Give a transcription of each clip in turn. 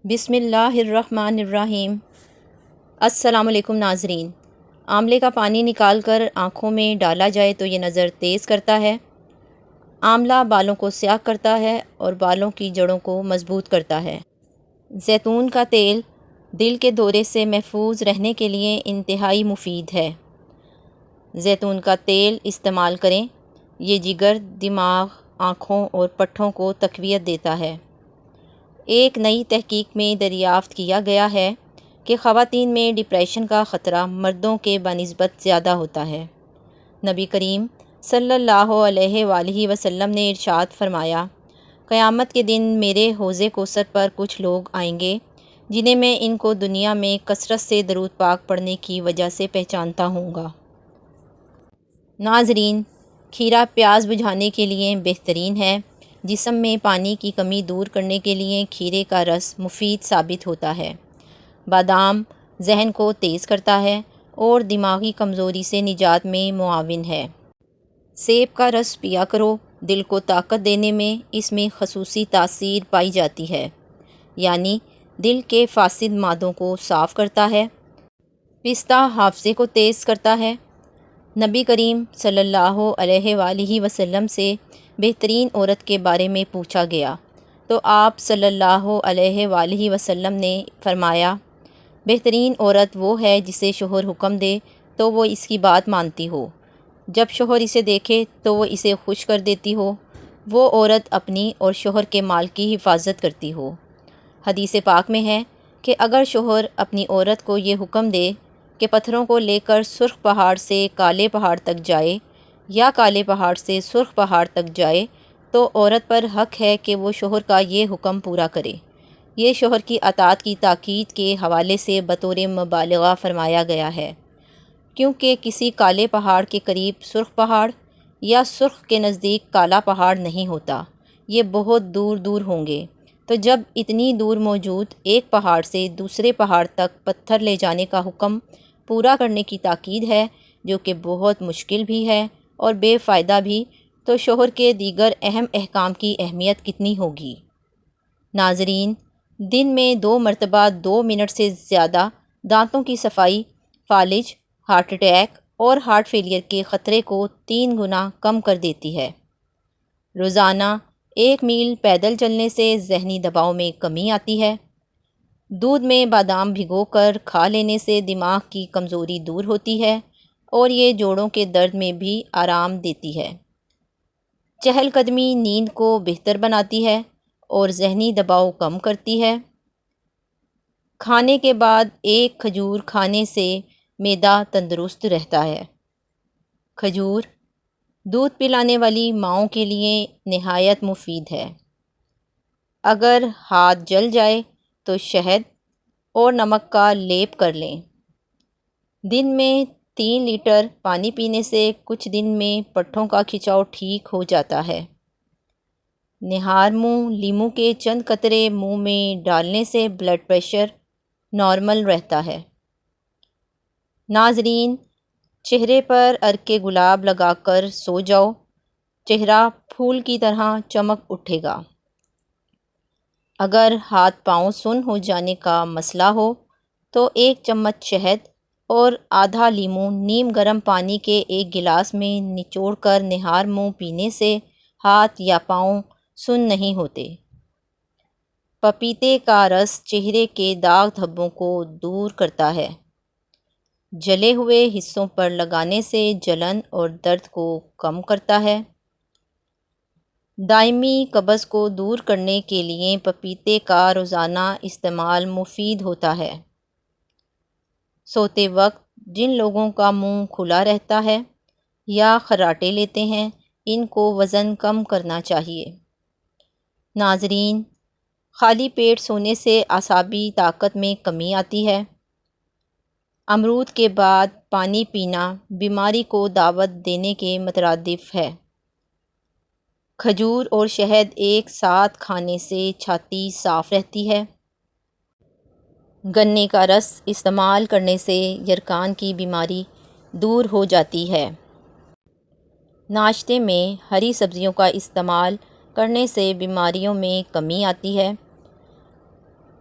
بسم اللہ الرحمن الرحیم۔ السلام علیکم ناظرین۔ آملے کا پانی نکال کر آنکھوں میں ڈالا جائے تو یہ نظر تیز کرتا ہے۔ آملہ بالوں کو سیاہ کرتا ہے اور بالوں کی جڑوں کو مضبوط کرتا ہے۔ زیتون کا تیل دل کے دورے سے محفوظ رہنے کے لیے انتہائی مفید ہے۔ زیتون کا تیل استعمال کریں۔ یہ جگر، دماغ، آنکھوں اور پٹھوں کو تقویت دیتا ہے۔ ایک نئی تحقیق میں دریافت کیا گیا ہے کہ خواتین میں ڈپریشن کا خطرہ مردوں کے بنسبت زیادہ ہوتا ہے۔ نبی کریم صلی اللہ علیہ وآلہ وسلم نے ارشاد فرمایا، قیامت کے دن میرے حوض کوثر پر کچھ لوگ آئیں گے جنہیں میں ان کو دنیا میں کثرت سے درود پاک پڑھنے کی وجہ سے پہچانتا ہوں گا۔ ناظرین، کھیرا پیاس بجھانے کے لیے بہترین ہے۔ جسم میں پانی کی کمی دور کرنے کے لیے کھیرے کا رس مفید ثابت ہوتا ہے۔ بادام ذہن کو تیز کرتا ہے اور دماغی کمزوری سے نجات میں معاون ہے۔ سیب کا رس پیا کرو۔ دل کو طاقت دینے میں اس میں خصوصی تاثیر پائی جاتی ہے، یعنی دل کے فاسد مادوں کو صاف کرتا ہے۔ پستہ حافظے کو تیز کرتا ہے۔ نبی کریم صلی اللہ علیہ وآلہ وسلم سے بہترین عورت کے بارے میں پوچھا گیا تو آپ صلی اللہ علیہ وآلہ وسلم نے فرمایا، بہترین عورت وہ ہے جسے شوہر حکم دے تو وہ اس کی بات مانتی ہو، جب شوہر اسے دیکھے تو وہ اسے خوش کر دیتی ہو، وہ عورت اپنی اور شوہر کے مال کی حفاظت کرتی ہو۔ حدیث پاک میں ہے کہ اگر شوہر اپنی عورت کو یہ حکم دے کہ پتھروں کو لے کر سرخ پہاڑ سے کالے پہاڑ تک جائے یا کالے پہاڑ سے سرخ پہاڑ تک جائے تو عورت پر حق ہے کہ وہ شوہر کا یہ حکم پورا کرے۔ یہ شوہر کی اطاعت کی تاکید کے حوالے سے بطور مبالغہ فرمایا گیا ہے، کیونکہ کسی کالے پہاڑ کے قریب سرخ پہاڑ یا سرخ کے نزدیک کالا پہاڑ نہیں ہوتا، یہ بہت دور دور ہوں گے۔ تو جب اتنی دور موجود ایک پہاڑ سے دوسرے پہاڑ تک پتھر لے جانے کا حکم پورا کرنے کی تاکید ہے، جو کہ بہت مشکل بھی ہے اور بے فائدہ بھی، تو شوہر کے دیگر اہم احکام کی اہمیت کتنی ہوگی۔ ناظرین، دن میں 2 مرتبہ 2 منٹ سے زیادہ دانتوں کی صفائی فالج، ہارٹ اٹیک اور ہارٹ فیلئر کے خطرے کو 3 گنا کم کر دیتی ہے۔ روزانہ 1 میل پیدل چلنے سے ذہنی دباؤ میں کمی آتی ہے۔ دودھ میں بادام بھگو کر کھا لینے سے دماغ کی کمزوری دور ہوتی ہے اور یہ جوڑوں کے درد میں بھی آرام دیتی ہے۔ چہل قدمی نیند کو بہتر بناتی ہے اور ذہنی دباؤ کم کرتی ہے۔ کھانے کے بعد 1 کھجور کھانے سے معدہ تندرست رہتا ہے۔ کھجور دودھ پلانے والی ماؤں کے لیے نہایت مفید ہے۔ اگر ہاتھ جل جائے تو شہد اور نمک کا لیپ کر لیں۔ دن میں 3 لیٹر پانی پینے سے کچھ دن میں پٹھوں کا کھچاؤ ٹھیک ہو جاتا ہے۔ نہار منہ لیموں کے چند قطرے منہ میں ڈالنے سے بلڈ پریشر نارمل رہتا ہے۔ ناظرین، چہرے پر عرق گلاب لگا کر سو جاؤ، چہرہ پھول کی طرح چمک اٹھے گا۔ اگر ہاتھ پاؤں سن ہو جانے کا مسئلہ ہو تو 1 چمچ شہد اور آدھا لیموں نیم گرم پانی کے 1 گلاس میں نچوڑ کر نہار منہ پینے سے ہاتھ یا پاؤں سن نہیں ہوتے۔ پپیتے کا رس چہرے کے داغ دھبوں کو دور کرتا ہے۔ جلے ہوئے حصوں پر لگانے سے جلن اور درد کو کم کرتا ہے۔ دائمی قبض کو دور کرنے کے لیے پپیتے کا روزانہ استعمال مفید ہوتا ہے۔ سوتے وقت جن لوگوں کا منہ کھلا رہتا ہے یا خراٹے لیتے ہیں، ان کو وزن کم کرنا چاہیے۔ ناظرین، خالی پیٹ سونے سے اعصابی طاقت میں کمی آتی ہے۔ امرود کے بعد پانی پینا بیماری کو دعوت دینے کے مترادف ہے۔ کھجور اور شہد ایک ساتھ کھانے سے چھاتی صاف رہتی ہے۔ گنے کا رس استعمال کرنے سے یرقان کی بیماری دور ہو جاتی ہے۔ ناشتے میں ہری سبزیوں کا استعمال کرنے سے بیماریوں میں کمی آتی ہے۔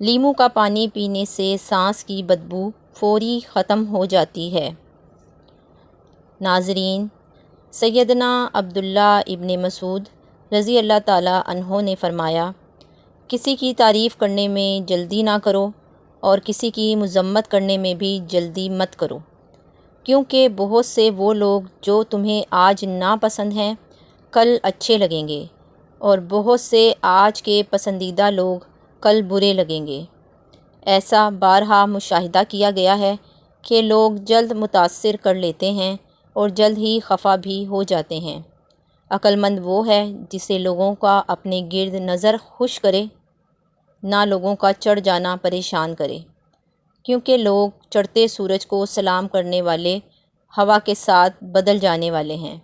لیموں کا پانی پینے سے سانس کی بدبو فوری ختم ہو جاتی ہے۔ ناظرین، سیدنا عبداللہ ابن مسعود رضی اللہ تعالیٰ عنہ نے فرمایا، کسی کی تعریف کرنے میں جلدی نہ کرو اور کسی کی مذمت کرنے میں بھی جلدی مت کرو، کیونکہ بہت سے وہ لوگ جو تمہیں آج ناپسند ہیں کل اچھے لگیں گے، اور بہت سے آج کے پسندیدہ لوگ کل برے لگیں گے۔ ایسا بارہا مشاہدہ کیا گیا ہے کہ لوگ جلد متاثر کر لیتے ہیں اور جلد ہی خفا بھی ہو جاتے ہیں۔ عقل مند وہ ہے جسے لوگوں کا اپنے گرد نظر خوش کرے، نہ لوگوں کا چڑھ جانا پریشان کرے، کیونکہ لوگ چڑھتے سورج کو سلام کرنے والے ہوا کے ساتھ بدل جانے والے ہیں۔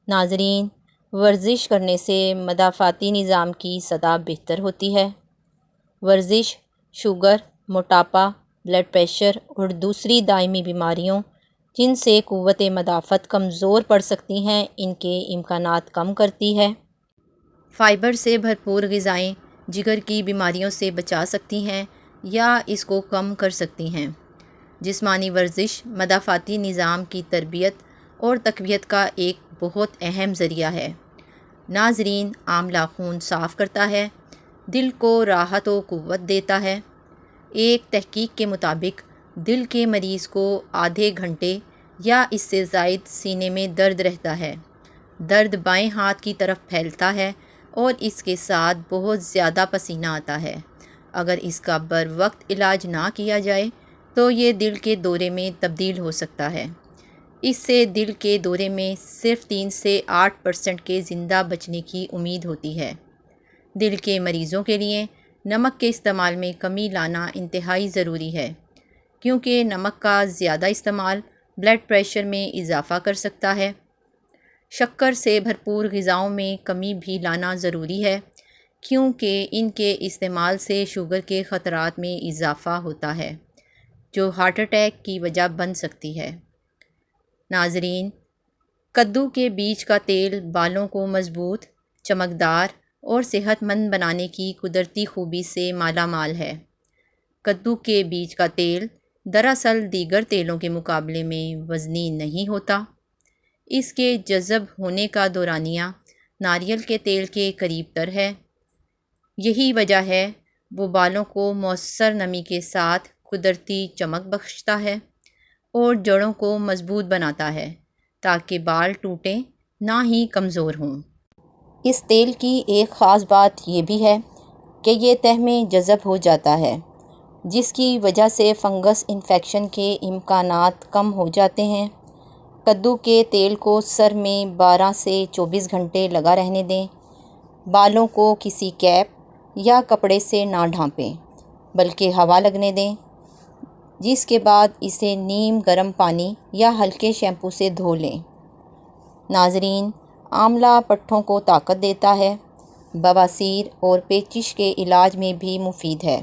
ناظرین، ورزش کرنے سے مدافعتی نظام کی سطح بہتر ہوتی ہے۔ ورزش شوگر، موٹاپا، بلڈ پریشر اور دوسری دائمی بیماریوں جن سے قوت مدافعت کمزور پڑ سکتی ہیں، ان کے امکانات کم کرتی ہے۔ فائبر سے بھرپور غذائیں جگر کی بیماریوں سے بچا سکتی ہیں یا اس کو کم کر سکتی ہیں۔ جسمانی ورزش مدافعتی نظام کی تربیت اور تقویت کا ایک بہت اہم ذریعہ ہے۔ ناظرین، آملہ خون صاف کرتا ہے، دل کو راحت و قوت دیتا ہے۔ ایک تحقیق کے مطابق دل کے مریض کو آدھے گھنٹے یا اس سے زائد سینے میں درد رہتا ہے۔ درد بائیں ہاتھ کی طرف پھیلتا ہے اور اس کے ساتھ بہت زیادہ پسینہ آتا ہے۔ اگر اس کا بروقت علاج نہ کیا جائے تو یہ دل کے دورے میں تبدیل ہو سکتا ہے۔ اس سے دل کے دورے میں صرف 3 سے 8% کے زندہ بچنے کی امید ہوتی ہے۔ دل کے مریضوں کے لیے نمک کے استعمال میں کمی لانا انتہائی ضروری ہے، کیونکہ نمک کا زیادہ استعمال بلڈ پریشر میں اضافہ کر سکتا ہے۔ شکر سے بھرپور غذاؤں میں کمی بھی لانا ضروری ہے، کیونکہ ان کے استعمال سے شوگر کے خطرات میں اضافہ ہوتا ہے، جو ہارٹ اٹیک کی وجہ بن سکتی ہے۔ ناظرین، کدو کے بیج کا تیل بالوں کو مضبوط، چمکدار اور صحت مند بنانے کی قدرتی خوبی سے مالا مال ہے۔ کدو کے بیج کا تیل دراصل دیگر تیلوں کے مقابلے میں وزنی نہیں ہوتا۔ اس کے جذب ہونے کا دورانیہ ناریل کے تیل کے قریب تر ہے۔ یہی وجہ ہے وہ بالوں کو مؤثر نمی کے ساتھ قدرتی چمک بخشتا ہے اور جڑوں کو مضبوط بناتا ہے تاکہ بال ٹوٹیں نہ ہی کمزور ہوں۔ اس تیل کی ایک خاص بات یہ بھی ہے کہ یہ تہ میں جذب ہو جاتا ہے، جس کی وجہ سے فنگس انفیکشن کے امکانات کم ہو جاتے ہیں۔ کدو کے تیل کو سر میں 12 سے 24 گھنٹے لگا رہنے دیں۔ بالوں کو کسی کیپ یا کپڑے سے نہ ڈھانپیں، بلکہ ہوا لگنے دیں، جس کے بعد اسے نیم گرم پانی یا ہلکے شیمپو سے دھو لیں۔ ناظرین، آملہ پٹھوں کو طاقت دیتا ہے، بواسیر اور پیچش کے علاج میں بھی مفید ہے۔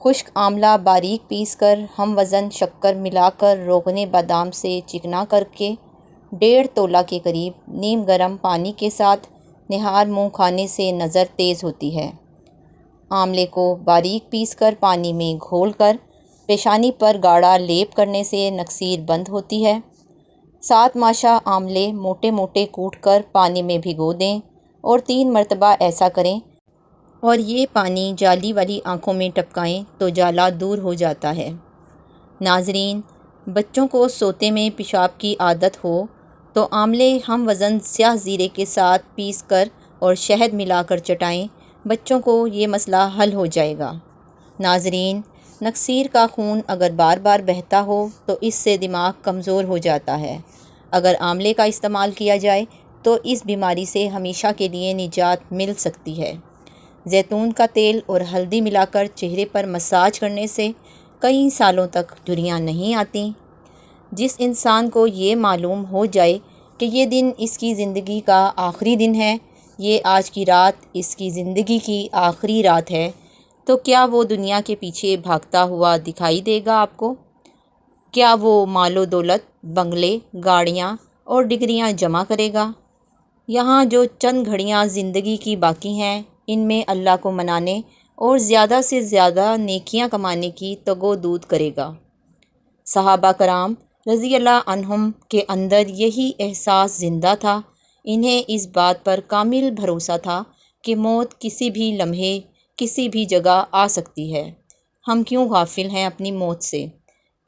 خشک آملہ باریک پیس کر ہم وزن شکر ملا کر روغن بادام سے چکنا کر کے 1.5 تولہ کے قریب نیم گرم پانی کے ساتھ نہار منہ کھانے سے نظر تیز ہوتی ہے۔ آملے کو باریک پیس کر پانی میں گھول کر پیشانی پر گاڑھا لیپ کرنے سے نکسیر بند ہوتی ہے۔ 7 ماشا آملے موٹے موٹے کوٹ کر پانی میں بھگو دیں اور 3 مرتبہ ایسا کریں، اور یہ پانی جالی والی آنکھوں میں ٹپکائیں تو جالا دور ہو جاتا ہے۔ ناظرین، بچوں کو سوتے میں پیشاب کی عادت ہو تو آملے ہم وزن سیاہ زیرے کے ساتھ پیس کر اور شہد ملا کر چٹائیں، بچوں کو یہ مسئلہ حل ہو جائے گا۔ ناظرین، نکسیر کا خون اگر بار بار بہتا ہو تو اس سے دماغ کمزور ہو جاتا ہے۔ اگر آملے کا استعمال کیا جائے تو اس بیماری سے ہمیشہ کے لیے نجات مل سکتی ہے۔ زیتون کا تیل اور ہلدی ملا کر چہرے پر مساج کرنے سے کئی سالوں تک جھریاں نہیں آتیں۔ جس انسان کو یہ معلوم ہو جائے کہ یہ دن اس کی زندگی کا آخری دن ہے، یہ آج کی رات اس کی زندگی کی آخری رات ہے، تو کیا وہ دنیا کے پیچھے بھاگتا ہوا دکھائی دے گا آپ کو؟ کیا وہ مال و دولت، بنگلے، گاڑیاں اور ڈگریاں جمع کرے گا؟ یہاں جو چند گھڑیاں زندگی کی باقی ہیں، ان میں اللہ کو منانے اور زیادہ سے زیادہ نیکیاں کمانے کی تگ و دود کرے گا۔ صحابہ کرام رضی اللہ عنہم کے اندر یہی احساس زندہ تھا۔ انہیں اس بات پر کامل بھروسہ تھا کہ موت کسی بھی لمحے کسی بھی جگہ آ سکتی ہے۔ ہم کیوں غافل ہیں اپنی موت سے؟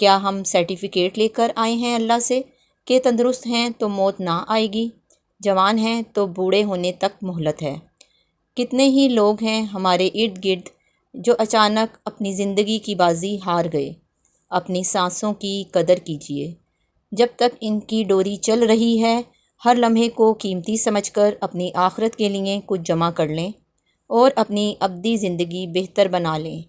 کیا ہم سرٹیفکیٹ لے کر آئے ہیں اللہ سے کہ تندرست ہیں تو موت نہ آئے گی، جوان ہیں تو بوڑھے ہونے تک مہلت ہے؟ کتنے ہی لوگ ہیں ہمارے ارد گرد جو اچانک اپنی زندگی کی بازی ہار گئے۔ اپنی سانسوں کی قدر کیجیے۔ جب تک ان کی ڈوری چل رہی ہے، ہر لمحے کو قیمتی سمجھ کر اپنی آخرت کے لیے کچھ جمع کر لیں اور اپنی ابدی زندگی بہتر بنا لیں۔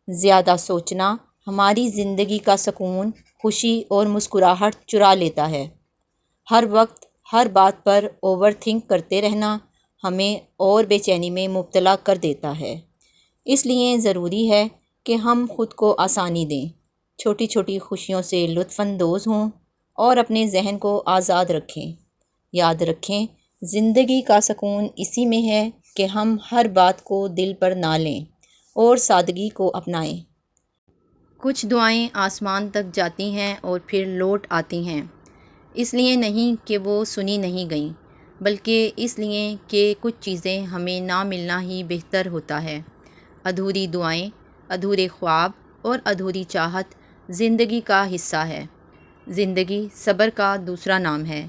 زیادہ سوچنا ہماری زندگی کا سکون، خوشی اور مسکراہٹ چرا لیتا ہے۔ ہر وقت ہر بات پر اوور تھنک کرتے رہنا ہمیں اور بے چینی میں مبتلا کر دیتا ہے۔ اس لیے ضروری ہے کہ ہم خود کو آسانی دیں، چھوٹی چھوٹی خوشیوں سے لطف اندوز ہوں اور اپنے ذہن کو آزاد رکھیں۔ یاد رکھیں، زندگی کا سکون اسی میں ہے کہ ہم ہر بات کو دل پر نہ لیں اور سادگی کو اپنائیں۔ کچھ دعائیں آسمان تک جاتی ہیں اور پھر لوٹ آتی ہیں، اس لیے نہیں کہ وہ سنی نہیں گئیں، بلکہ اس لیے کہ کچھ چیزیں ہمیں نہ ملنا ہی بہتر ہوتا ہے۔ ادھوری دعائیں، ادھورے خواب اور ادھوری چاہت زندگی کا حصہ ہے۔ زندگی صبر کا دوسرا نام ہے،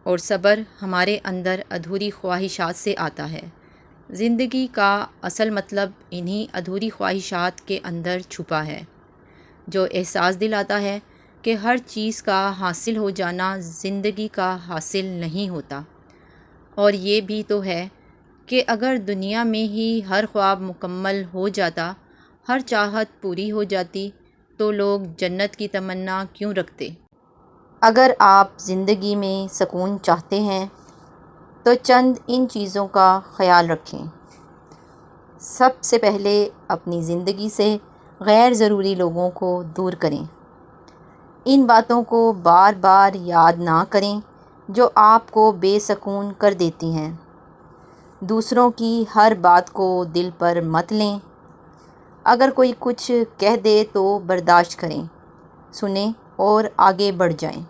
اور صبر ہمارے اندر ادھوری خواہشات سے آتا ہے۔ زندگی کا اصل مطلب انہی ادھوری خواہشات کے اندر چھپا ہے، جو احساس دلاتا ہے کہ ہر چیز کا حاصل ہو جانا زندگی کا حاصل نہیں ہوتا، اور یہ بھی تو ہے کہ اگر دنیا میں ہی ہر خواب مکمل ہو جاتا، ہر چاہت پوری ہو جاتی، تو لوگ جنت کی تمنا کیوں رکھتے؟ اگر آپ زندگی میں سکون چاہتے ہیں تو چند ان چیزوں کا خیال رکھیں۔ سب سے پہلے اپنی زندگی سے غیر ضروری لوگوں کو دور کریں۔ ان باتوں کو بار بار یاد نہ کریں جو آپ کو بے سکون کر دیتی ہیں۔ دوسروں کی ہر بات کو دل پر مت لیں۔ اگر کوئی کچھ کہہ دے تو برداشت کریں، سنیں اور آگے بڑھ جائیں۔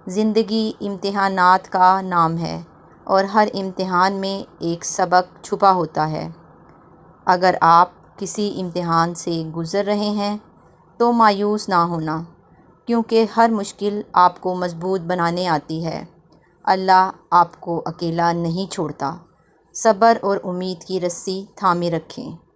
زندگی امتحانات کا نام ہے، اور ہر امتحان میں ایک سبق چھپا ہوتا ہے۔ اگر آپ کسی امتحان سے گزر رہے ہیں تو مایوس نہ ہونا، کیونکہ ہر مشکل آپ کو مضبوط بنانے آتی ہے۔ اللہ آپ کو اکیلا نہیں چھوڑتا۔ صبر اور امید کی رسی تھامے رکھیں۔